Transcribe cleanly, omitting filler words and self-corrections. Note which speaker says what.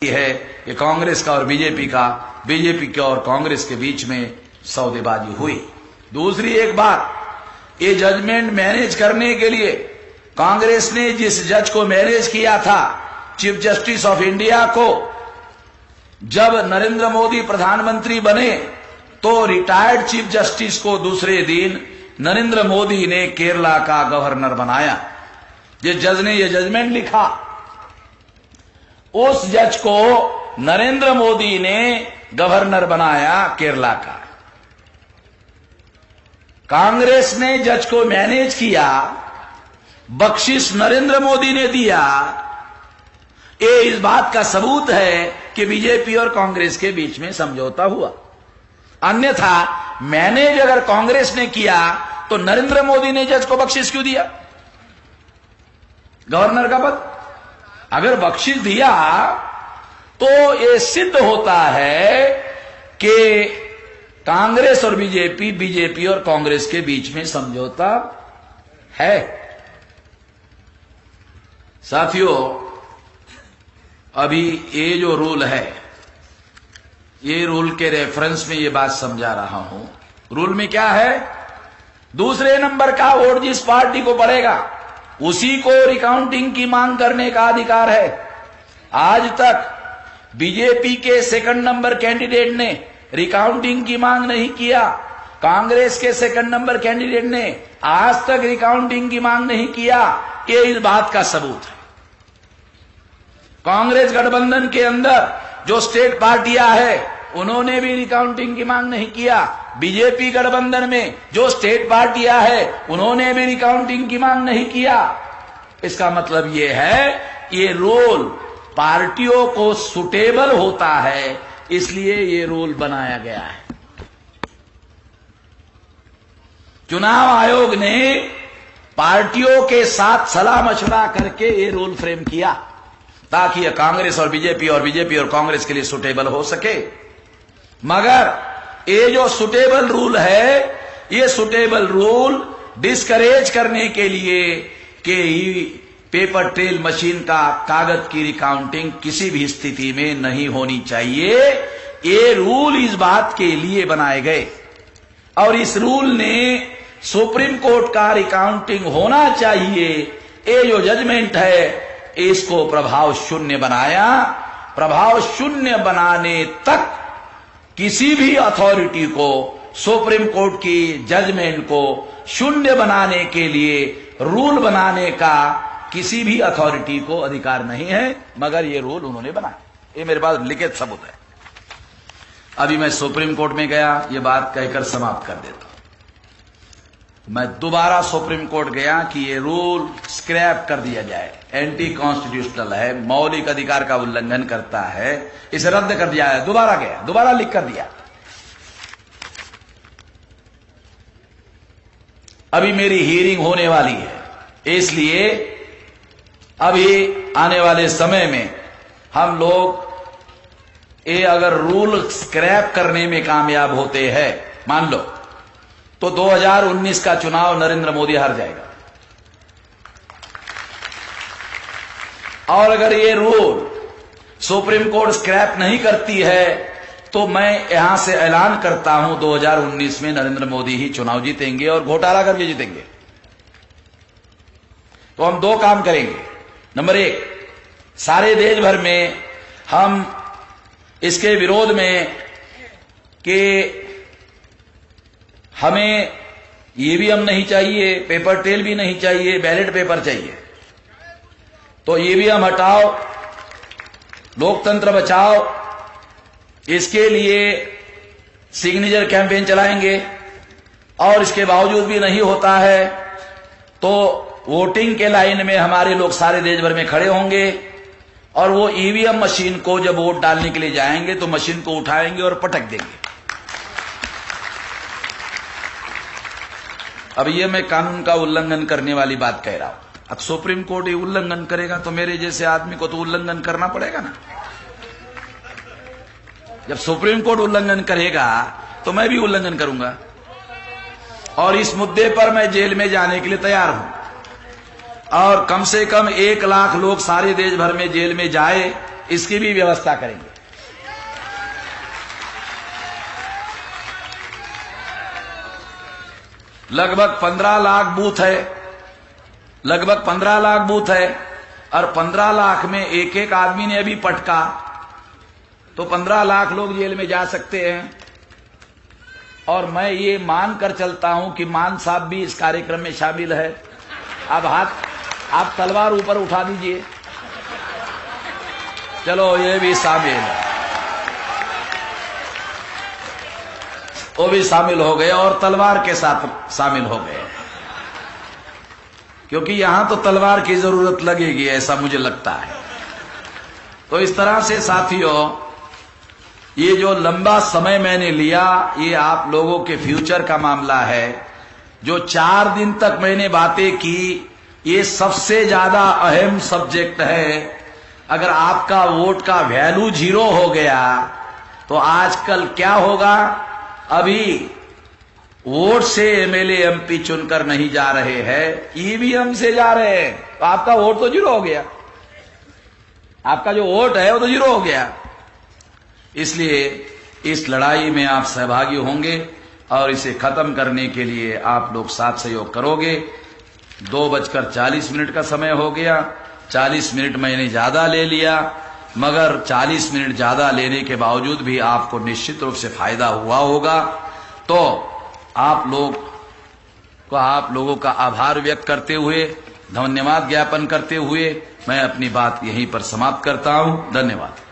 Speaker 1: है कि कांग्रेस का और बीजेपी का, बीजेपी के और कांग्रेस के बीच में सौदेबाजी हुई। दूसरी एक बात, ये जजमेंट मैनेज करने के लिए कांग्रेस ने जिस जज को मैनेज किया था, चीफ जस्टिस ऑफ इंडिया को, जब नरेंद्र मोदी प्रधानमंत्री बने तो रिटायर्ड चीफ जस्टिस को दूसरे दिन नरेंद्र मोदी ने केरला का गवर्नर बनाया। जिस जज ने यह जजमेंट लिखा, उस जज को नरेंद्र मोदी ने गवर्नर बनाया केरला का। कांग्रेस ने जज को मैनेज किया, बख्शिश नरेंद्र मोदी ने दिया। ये इस बात का सबूत है कि बीजेपी और कांग्रेस के बीच में समझौता हुआ। अन्यथा मैनेज अगर कांग्रेस ने किया तो नरेंद्र मोदी ने जज को बख्शिश क्यों दिया, गवर्नर का पद? अगर बख्शिश दिया तो यह सिद्ध होता है कि कांग्रेस और बीजेपी, बीजेपी और कांग्रेस के बीच में समझौता है। साथियों, अभी ये जो रूल है, ये रूल के रेफरेंस में ये बात समझा रहा हूं। रूल में क्या है? दूसरे नंबर का वोट जिस पार्टी को पड़ेगा उसी को रिकाउंटिंग की मांग करने का अधिकार है। आज तक बीजेपी के सेकंड नंबर कैंडिडेट ने रिकाउंटिंग की मांग नहीं किया, कांग्रेस के सेकंड नंबर कैंडिडेट ने आज तक रिकाउंटिंग की मांग नहीं किया। ये इस बात का सबूत है। कांग्रेस गठबंधन के अंदर जो स्टेट पार्टियां हैं उन्होंने भी रिकाउंटिंग की मांग नहीं किया। बीजेपी गठबंधन में जो स्टेट पार्टियां हैं उन्होंने भी रिकाउंटिंग की मांग नहीं किया। इसका मतलब यह है ये रूल पार्टियों को सुटेबल होता है, इसलिए ये रूल बनाया गया है। चुनाव आयोग ने पार्टियों के साथ सलाह मशवरा करके ये रूल फ्रेम किया ताकि यह कांग्रेस और बीजेपी और कांग्रेस के लिए सुटेबल हो सके। मगर ये जो सुटेबल रूल है, ये सुटेबल रूल डिस्करेज करने के लिए कि पेपर ट्रेल मशीन का कागज की रिकाउंटिंग किसी भी स्थिति में नहीं होनी चाहिए, ये रूल इस बात के लिए बनाए गए। और इस रूल ने सुप्रीम कोर्ट का रिकाउंटिंग होना चाहिए, ये जो जजमेंट है इसको प्रभाव शून्य बनाया। प्रभाव शून्य बनाने तक किसी भी अथॉरिटी को सुप्रीम कोर्ट की जजमेंट को शून्य बनाने के लिए रूल बनाने का किसी भी अथॉरिटी को अधिकार नहीं है, मगर ये रूल उन्होंने बनाया। ये मेरे पास लिखित सबूत है। अभी मैं सुप्रीम कोर्ट में गया, ये बात कहकर समाप्त कर देता हूं। मैं दोबारा सुप्रीम कोर्ट गया कि ये रूल स्क्रैप कर दिया जाए, एंटी कॉन्स्टिट्यूशनल है, मौलिक अधिकार का उल्लंघन करता है, इसे रद्द कर दिया है। दोबारा गया, दोबारा लिख कर दिया। अभी मेरी हियरिंग होने वाली है, इसलिए अभी आने वाले समय में हम लोग ये अगर रूल स्क्रैप करने में कामयाब होते हैं, मान लो, तो 2019 का चुनाव नरेंद्र मोदी हार जाएगा। और अगर ये रूल सुप्रीम कोर्ट स्क्रैप नहीं करती है तो मैं यहां से ऐलान करता हूं 2019 में नरेंद्र मोदी ही चुनाव जीतेंगे और घोटाला करके जीतेंगे। तो हम दो काम करेंगे। नंबर एक, सारे देश भर में हम इसके विरोध में कि हमें ईवीएम नहीं चाहिए, पेपर ट्रेल भी नहीं चाहिए, बैलेट पेपर चाहिए, तो ईवीएम हटाओ, लोकतंत्र बचाओ, इसके लिए सिग्नेचर कैंपेन चलाएंगे। और इसके बावजूद भी नहीं होता है तो वोटिंग के लाइन में हमारे लोग सारे देश भर में खड़े होंगे और वो ईवीएम मशीन को जब वोट डालने के लिए जाएंगे तो मशीन को उठाएंगे और पटक देंगे। अब ये मैं कानून का उल्लंघन करने वाली बात कह रहा हूं। अब सुप्रीम कोर्ट ये उल्लंघन करेगा तो मेरे जैसे आदमी को तो उल्लंघन करना पड़ेगा ना। जब सुप्रीम कोर्ट उल्लंघन करेगा तो मैं भी उल्लंघन करूंगा, और इस मुद्दे पर मैं जेल में जाने के लिए तैयार हूं। और कम से कम 1 लाख लोग सारे देश भर में जेल में जाए, इसकी भी व्यवस्था करेंगे। लगभग 15 लाख बूथ है, लगभग 15 लाख बूथ है, और 15 लाख में एक एक आदमी ने अभी पटका तो 15 लाख लोग जेल में जा सकते हैं। और मैं ये मानकर चलता हूं कि मान साहब भी इस कार्यक्रम में शामिल है। अब हाथ, आप तलवार ऊपर उठा दीजिए। चलो ये भी शामिल है, वो भी शामिल हो गए और तलवार के साथ शामिल हो गए, क्योंकि यहां तो तलवार की जरूरत लगेगी, ऐसा मुझे लगता है। तो इस तरह से साथियों, ये जो लंबा समय मैंने लिया, ये आप लोगों के फ्यूचर का मामला है। जो 4 दिन तक मैंने बातें की, ये सबसे ज्यादा अहम सब्जेक्ट है। अगर आपका वोट का वैल्यू 0 हो गया तो आजकल क्या होगा? अभी वोट से एमएलए एमपी चुनकर नहीं जा रहे हैं, ईवीएम से जा रहे हैं, तो आपका वोट तो 0 हो गया। आपका जो वोट है वो तो 0 हो गया। इसलिए इस लड़ाई में आप सहभागी होंगे और इसे खत्म करने के लिए आप लोग साथ सहयोग करोगे। 2:40 का समय हो गया। 40 मिनट मैंने ज्यादा ले लिया, मगर 40 मिनट ज्यादा लेने के बावजूद भी आपको निश्चित रूप से फायदा हुआ होगा। तो आप लोगों का आभार व्यक्त करते हुए, धन्यवाद ज्ञापन करते हुए मैं अपनी बात यहीं पर समाप्त करता हूं। धन्यवाद।